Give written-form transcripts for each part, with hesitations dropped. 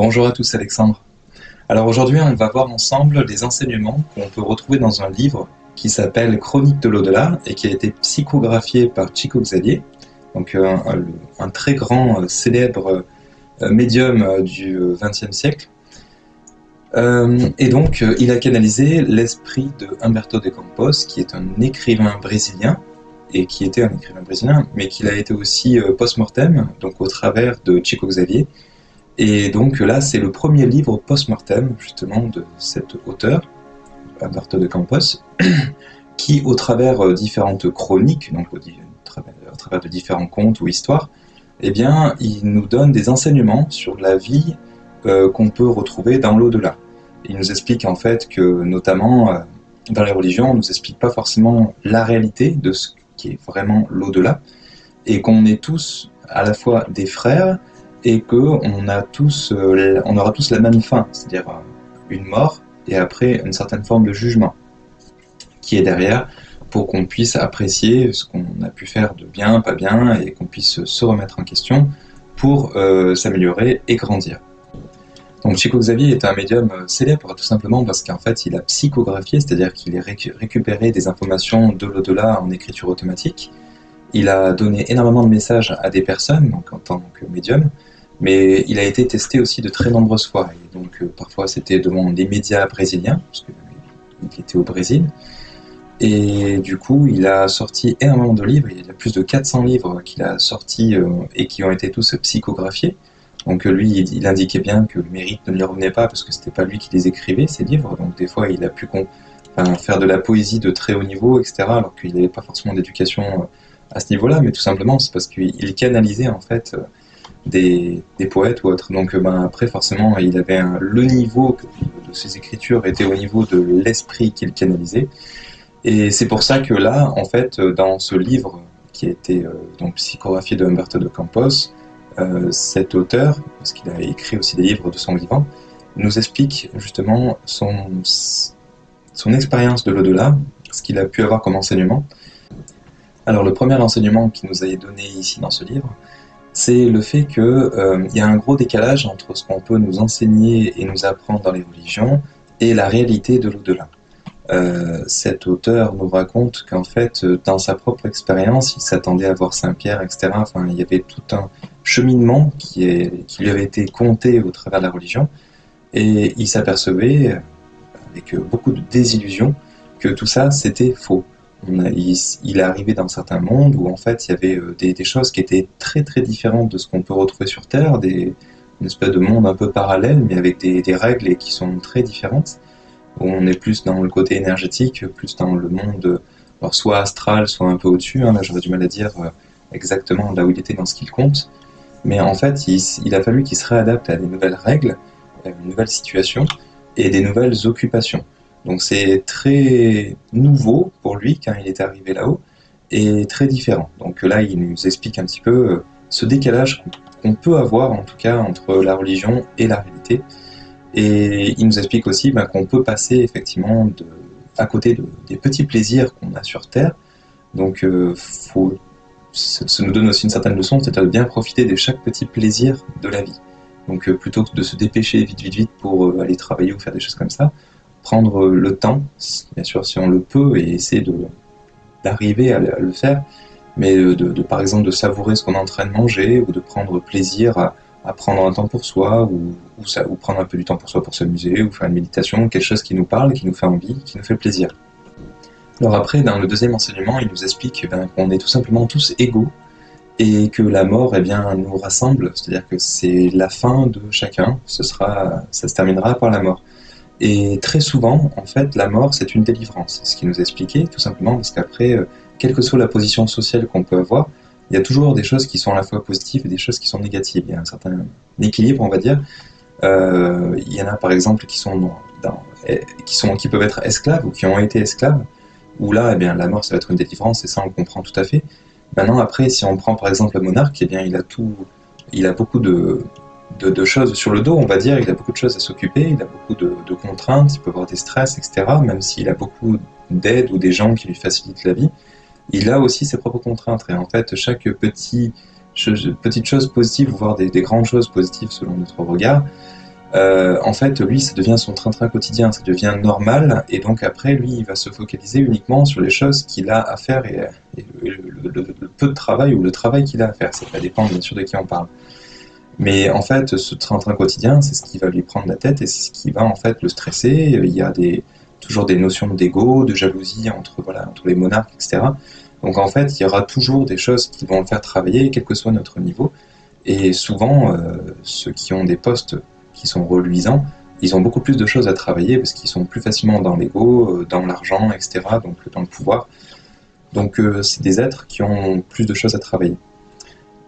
Bonjour à tous, Alexandre. Alors aujourd'hui, on va voir ensemble les enseignements qu'on peut retrouver dans un livre qui s'appelle Chroniques de l'au-delà et qui a été psychographié par Chico Xavier, donc un très grand, célèbre médium du XXe siècle. Il a canalisé l'esprit de Humberto de Campos, qui est un écrivain brésilien, et qui était un écrivain brésilien, mais qui a été aussi post-mortem, donc au travers de Chico Xavier. Et donc là, c'est le premier livre post-mortem, justement, de cet auteur, Humberto de Campos, qui, au travers différentes chroniques, donc au travers de différents contes ou histoires, eh bien, il nous donne des enseignements sur la vie qu'on peut retrouver dans l'au-delà. Il nous explique en fait que, notamment, dans les religions, on ne nous explique pas forcément la réalité de ce qui est vraiment l'au-delà, et qu'on est tous à la fois des frères, et qu'on aura tous la même fin, c'est-à-dire une mort, et après une certaine forme de jugement, qui est derrière, pour qu'on puisse apprécier ce qu'on a pu faire de bien, pas bien, et qu'on puisse se remettre en question pour s'améliorer et grandir. Donc Chico Xavier est un médium célèbre tout simplement parce qu'en fait il a psychographié, c'est-à-dire qu'il a récupéré des informations de l'au-delà en écriture automatique. Il a donné énormément de messages à des personnes, donc en tant que médium, mais il a été testé aussi de très nombreuses fois. Et donc parfois c'était devant les médias brésiliens, parce qu'il était au Brésil. Et du coup, il a sorti énormément de livres. Il y a plus de 400 livres qu'il a sortis et qui ont été tous psychographiés. Donc lui, il indiquait bien que le mérite ne lui revenait pas parce que c'était pas lui qui les écrivait, ces livres. Donc des fois, il a pu faire de la poésie de très haut niveau, etc. Alors qu'il n'avait pas forcément d'éducation à ce niveau-là, mais tout simplement, c'est parce qu'il canalisait en fait des poètes ou autres. Donc après, forcément, il avait le niveau de ses écritures était au niveau de l'esprit qu'il canalisait. Et c'est pour ça que là, en fait, dans ce livre qui a été donc psychographié de Humberto de Campos, cet auteur, parce qu'il a écrit aussi des livres de son vivant, nous explique justement son expérience de l'au-delà, ce qu'il a pu avoir comme enseignement. Alors le premier enseignement qui nous est donné ici dans ce livre, c'est le fait qu'il y a un gros décalage entre ce qu'on peut nous enseigner et nous apprendre dans les religions et la réalité de l'au-delà. Cet auteur nous raconte qu'en fait, dans sa propre expérience, il s'attendait à voir Saint-Pierre, etc. Enfin, il y avait tout un cheminement qui lui avait été conté au travers de la religion, et il s'apercevait, avec beaucoup de désillusion, que tout ça, c'était faux. Il est arrivé dans certains mondes où en fait, il y avait des choses qui étaient très très différentes de ce qu'on peut retrouver sur Terre, une espèce de monde un peu parallèle, mais avec des règles qui sont très différentes. Où on est plus dans le côté énergétique, plus dans le monde, alors soit astral, soit un peu au-dessus, hein, là j'aurais du mal à dire exactement là où il était dans ce qu'il compte, mais en fait il a fallu qu'il se réadapte à des nouvelles règles, à une nouvelle situation et des nouvelles occupations. Donc c'est très nouveau pour lui quand il est arrivé là-haut, et très différent. Donc là il nous explique un petit peu ce décalage qu'on peut avoir en tout cas entre la religion et la réalité. Et il nous explique aussi qu'on peut passer effectivement à côté des petits plaisirs qu'on a sur Terre. Donc ça nous donne aussi une certaine leçon, c'est-à-dire de bien profiter de chaque petit plaisir de la vie. Donc plutôt que de se dépêcher vite pour aller travailler ou faire des choses comme ça, prendre le temps, bien sûr si on le peut, et essayer d'arriver à le faire, mais par exemple de savourer ce qu'on est en train de manger, ou de prendre plaisir à prendre un temps pour soi, ou prendre un peu du temps pour soi pour s'amuser, ou faire une méditation, quelque chose qui nous parle, qui nous fait envie, qui nous fait plaisir. Alors après, dans le deuxième enseignement, il nous explique qu'on est tout simplement tous égaux, et que la mort nous rassemble, c'est-à-dire que c'est la fin de chacun, ça se terminera par la mort. Et très souvent, en fait, la mort, c'est une délivrance. C'est ce qu'il nous expliquait, tout simplement, parce qu'après, quelle que soit la position sociale qu'on peut avoir, il y a toujours des choses qui sont à la fois positives et des choses qui sont négatives. Il y a un certain équilibre, on va dire. Il y en a par exemple qui peuvent être esclaves ou qui ont été esclaves, où là, la mort, ça va être une délivrance, et ça, on le comprend tout à fait. Maintenant, après, si on prend par exemple le monarque, il a beaucoup de choses sur le dos, on va dire. Il a beaucoup de choses à s'occuper, il a beaucoup de contraintes, il peut avoir des stress, etc. Même s'il a beaucoup d'aide ou des gens qui lui facilitent la vie, il a aussi ses propres contraintes. Et en fait, chaque petite chose positive, voire des grandes choses positives selon notre regard, En fait, lui, ça devient son train-train quotidien, ça devient normal, et donc après, lui, il va se focaliser uniquement sur les choses qu'il a à faire et le peu de travail ou le travail qu'il a à faire. Ça va dépendre bien sûr de qui on parle. Mais en fait, ce train-train quotidien, c'est ce qui va lui prendre la tête et c'est ce qui va en fait le stresser. Il y a toujours des notions d'ego, de jalousie entre les monarques, etc. Donc en fait, il y aura toujours des choses qui vont le faire travailler, quel que soit notre niveau. Et souvent, ceux qui ont des postes qui sont reluisants, ils ont beaucoup plus de choses à travailler parce qu'ils sont plus facilement dans l'ego, dans l'argent, etc., donc dans le pouvoir. Donc c'est des êtres qui ont plus de choses à travailler.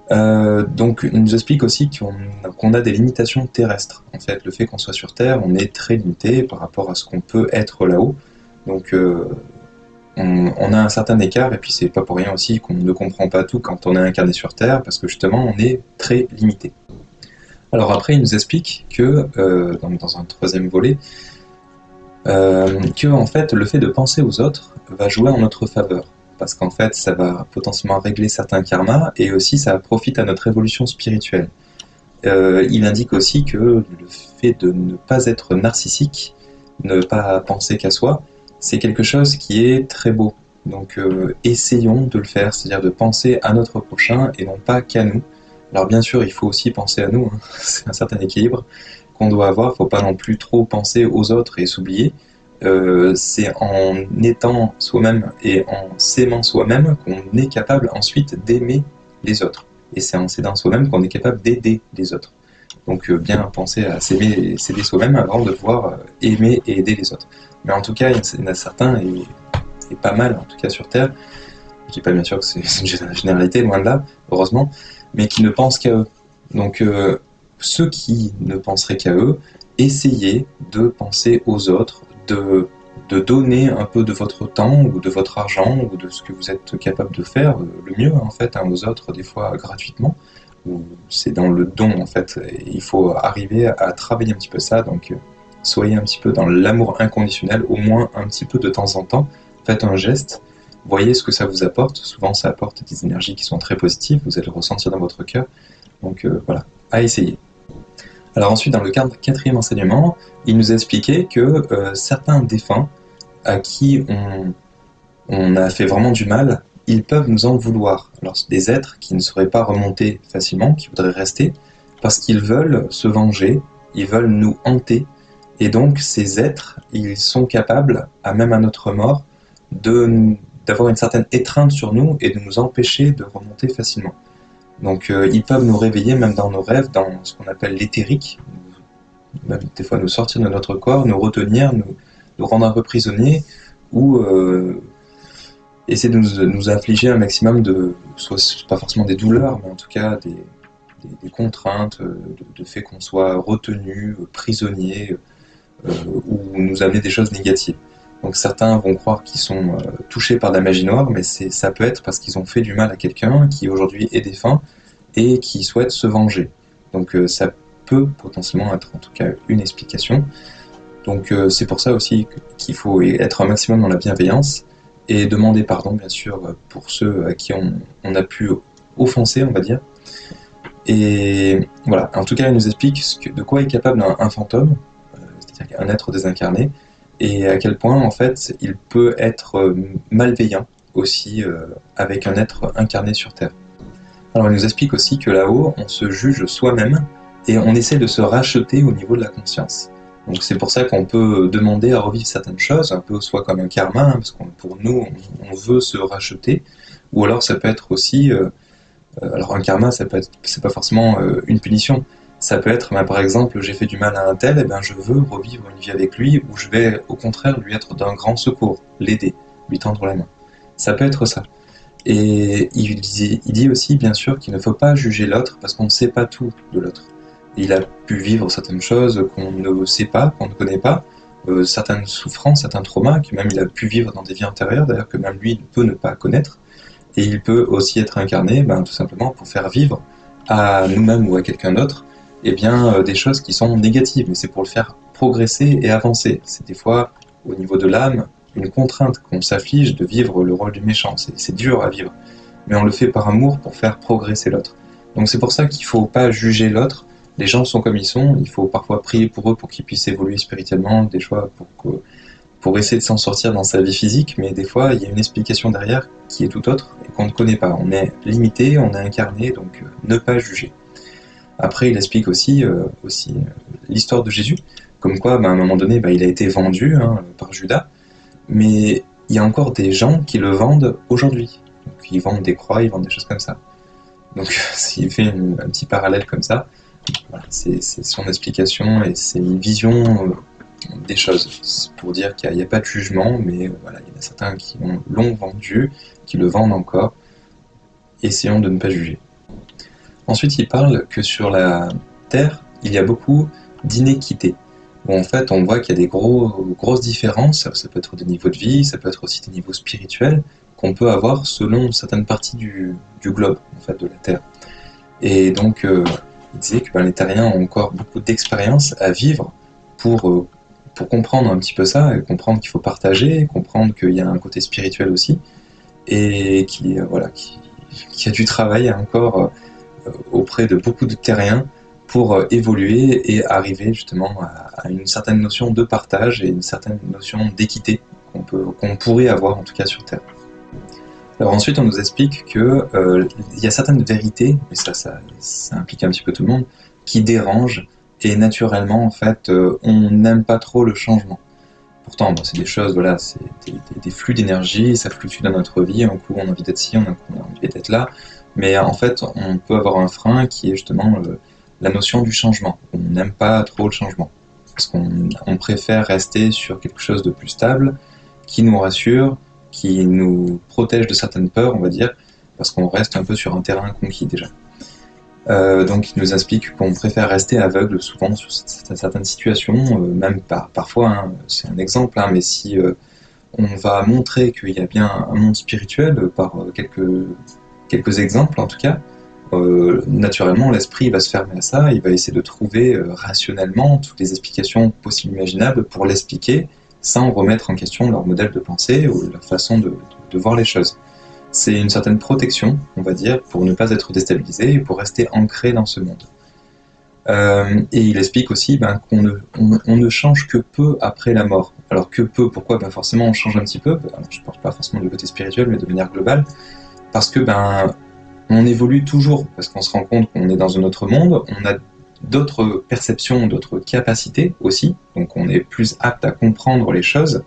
Donc il nous explique aussi qu'on a des limitations terrestres. En fait, le fait qu'on soit sur Terre, on est très limité par rapport à ce qu'on peut être là-haut. Donc on a un certain écart, et puis c'est pas pour rien aussi qu'on ne comprend pas tout quand on est incarné sur Terre, parce que justement on est très limité. Alors après, il nous explique que, dans un troisième volet, que en fait, le fait de penser aux autres va jouer en notre faveur. Parce qu'en fait, ça va potentiellement régler certains karmas, et aussi ça profite à notre évolution spirituelle. Il indique aussi que le fait de ne pas être narcissique, ne pas penser qu'à soi, c'est quelque chose qui est très beau. Donc essayons de le faire, c'est-à-dire de penser à notre prochain et non pas qu'à nous. Alors bien sûr, il faut aussi penser à nous, hein. C'est un certain équilibre qu'on doit avoir, il ne faut pas non plus trop penser aux autres et s'oublier. C'est en étant soi-même et en s'aimant soi-même qu'on est capable ensuite d'aimer les autres. Et c'est en s'aidant soi-même qu'on est capable d'aider les autres. Donc bien penser à s'aimer et s'aider soi-même avant de pouvoir aimer et aider les autres. Mais en tout cas, il y en a certains, et pas mal en tout cas sur Terre, je dis pas bien sûr que c'est une généralité, loin de là, heureusement, mais qui ne pensent qu'à eux. Donc ceux qui ne penseraient qu'à eux, essayez de penser aux autres, de donner un peu de votre temps ou de votre argent ou de ce que vous êtes capable de faire, le mieux en fait, aux autres, des fois gratuitement, ou c'est dans le don en fait. Et il faut arriver à travailler un petit peu ça, donc soyez un petit peu dans l'amour inconditionnel, au moins un petit peu de temps en temps, faites un geste, voyez ce que ça vous apporte, souvent ça apporte des énergies qui sont très positives, vous allez le ressentir dans votre cœur, donc voilà, à essayer. Alors ensuite, dans le quatrième enseignement, il nous a expliqué que certains défunts à qui on a fait vraiment du mal, ils peuvent nous en vouloir. Alors c'est des êtres qui ne seraient pas remontés facilement, qui voudraient rester, parce qu'ils veulent se venger, ils veulent nous hanter, et donc ces êtres, ils sont capables, même à notre mort, d'avoir une certaine étreinte sur nous et de nous empêcher de remonter facilement. Donc ils peuvent nous réveiller même dans nos rêves, dans ce qu'on appelle l'éthérique, même des fois nous sortir de notre corps, nous retenir, nous rendre un peu prisonniers, ou essayer de nous infliger un maximum soit pas forcément des douleurs, mais en tout cas des contraintes, de fait qu'on soit retenu, prisonnier, ou nous amener des choses négatives. Donc certains vont croire qu'ils sont touchés par de la magie noire, mais ça peut être parce qu'ils ont fait du mal à quelqu'un qui aujourd'hui est défunt et qui souhaite se venger. Donc ça peut potentiellement être en tout cas une explication. Donc c'est pour ça aussi qu'il faut être un maximum dans la bienveillance et demander pardon bien sûr pour ceux à qui on a pu offenser, on va dire. Et voilà, en tout cas il nous explique de quoi est capable un fantôme, c'est-à-dire un être désincarné, et à quel point en fait il peut être malveillant aussi avec un être incarné sur Terre. Alors il nous explique aussi que là-haut on se juge soi-même et on essaie de se racheter au niveau de la conscience. Donc c'est pour ça qu'on peut demander à revivre certaines choses, un peu soit comme un karma, hein, parce que pour nous on veut se racheter, ou alors ça peut être aussi, alors un karma c'est pas forcément une punition. Ça peut être, par exemple, j'ai fait du mal à un tel, et ben je veux revivre une vie avec lui, ou je vais au contraire lui être d'un grand secours, l'aider, lui tendre la main. Ça peut être ça. Et il dit aussi, bien sûr, qu'il ne faut pas juger l'autre, parce qu'on ne sait pas tout de l'autre. Il a pu vivre certaines choses qu'on ne sait pas, qu'on ne connaît pas, certaines souffrances, certains traumas, que même il a pu vivre dans des vies antérieures, d'ailleurs que même lui il peut ne pas connaître. Et il peut aussi être incarné, tout simplement pour faire vivre à nous-mêmes ou à quelqu'un d'autre, des choses qui sont négatives, mais c'est pour le faire progresser et avancer. C'est des fois, au niveau de l'âme, une contrainte qu'on s'afflige de vivre le rôle du méchant. C'est dur à vivre, mais on le fait par amour pour faire progresser l'autre. Donc c'est pour ça qu'il ne faut pas juger l'autre, les gens sont comme ils sont, il faut parfois prier pour eux pour qu'ils puissent évoluer spirituellement, des fois pour essayer de s'en sortir dans sa vie physique, mais des fois il y a une explication derrière qui est tout autre et qu'on ne connaît pas. On est limité, on est incarné, donc ne pas juger. Après, il explique aussi, l'histoire de Jésus, comme quoi, à un moment donné, il a été vendu par Judas, mais il y a encore des gens qui le vendent aujourd'hui. Donc, ils vendent des croix, ils vendent des choses comme ça. Donc, s'il fait un petit parallèle comme ça, voilà, c'est son explication et c'est une vision des choses. Pour dire qu'il n'y a pas de jugement, mais voilà, il y en a certains qui l'ont vendu, qui le vendent encore. Essayons de ne pas juger. Ensuite, il parle que sur la Terre, il y a beaucoup d'inéquité. Où en fait, on voit qu'il y a des grosses différences. Ça peut être des niveaux de vie, ça peut être aussi des niveaux spirituels qu'on peut avoir selon certaines parties du globe, en fait, de la Terre. Et donc, il disait que les Terriens ont encore beaucoup d'expérience à vivre pour comprendre un petit peu ça, et comprendre qu'il faut partager, comprendre qu'il y a un côté spirituel aussi, et qui a du travail encore auprès de beaucoup de terriens pour évoluer et arriver justement à une certaine notion de partage et une certaine notion d'équité qu'on pourrait avoir en tout cas sur Terre. Alors ensuite on nous explique que y a certaines vérités, mais ça implique un petit peu tout le monde, qui dérangent et naturellement en fait on n'aime pas trop le changement. Pourtant c'est des choses, voilà, c'est des flux d'énergie, ça fluctue dans notre vie, un coup on a envie d'être ci, un coup on a envie d'être là. Mais en fait, on peut avoir un frein qui est justement la notion du changement. On n'aime pas trop le changement. Parce qu'on préfère rester sur quelque chose de plus stable, qui nous rassure, qui nous protège de certaines peurs, on va dire, parce qu'on reste un peu sur un terrain conquis déjà. Donc il nous explique qu'on préfère rester aveugle souvent sur certaines situations, même parfois, c'est un exemple, mais si on va montrer qu'il y a bien un monde spirituel par quelques exemples en tout cas, naturellement l'esprit va se fermer à ça, il va essayer de trouver rationnellement toutes les explications possibles et imaginables pour l'expliquer sans remettre en question leur modèle de pensée ou leur façon de voir les choses. C'est une certaine protection, on va dire, pour ne pas être déstabilisé et pour rester ancré dans ce monde. Et il explique aussi qu'on ne change que peu après la mort. Alors que peu, pourquoi forcément on change un petit peu. Alors, je ne parle pas forcément du côté spirituel, mais de manière globale. Parce que on évolue toujours, parce qu'on se rend compte qu'on est dans un autre monde, on a d'autres perceptions, d'autres capacités aussi, donc on est plus apte à comprendre les choses,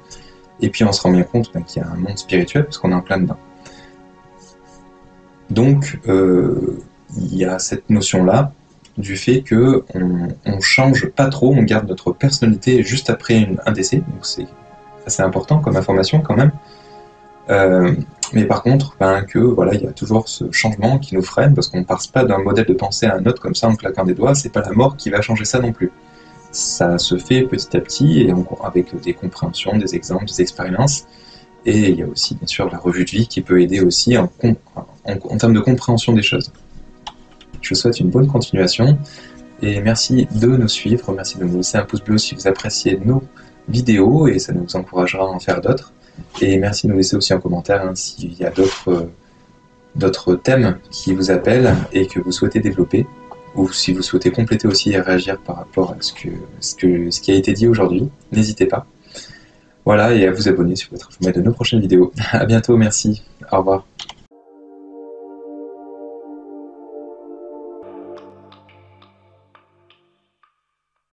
et puis on se rend bien compte qu'il y a un monde spirituel, parce qu'on est en plein dedans. Donc il y a cette notion-là, du fait qu'on change pas trop, on garde notre personnalité juste après un décès, donc c'est assez important comme information quand même. Mais par contre, il y a toujours ce changement qui nous freine parce qu'on ne passe pas d'un modèle de pensée à un autre comme ça en claquant des doigts, c'est pas la mort qui va changer ça non plus. Ça se fait petit à petit et avec des compréhensions, des exemples, des expériences. Et il y a aussi bien sûr la revue de vie qui peut aider aussi en termes de compréhension des choses. Je vous souhaite une bonne continuation et merci de nous suivre, merci de nous laisser un pouce bleu si vous appréciez nos vidéos et ça nous encouragera à en faire d'autres. Et merci de nous laisser aussi un commentaire s'il y a d'autres thèmes qui vous appellent et que vous souhaitez développer, ou si vous souhaitez compléter aussi et réagir par rapport à ce qui a été dit aujourd'hui, n'hésitez pas. Voilà, et à vous abonner si vous voulez être informé de nos prochaines vidéos. À bientôt, merci, au revoir.